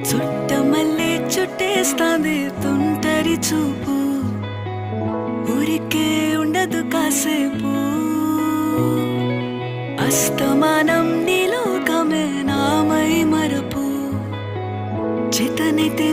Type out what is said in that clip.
చుట్టమల్లే చుట్టేస్తాంది తుంటరి చూపు, ఊరికే ఉండదు కాసేపు. అస్తమానం నీలోకమే నామై మరపు, చేతనైతే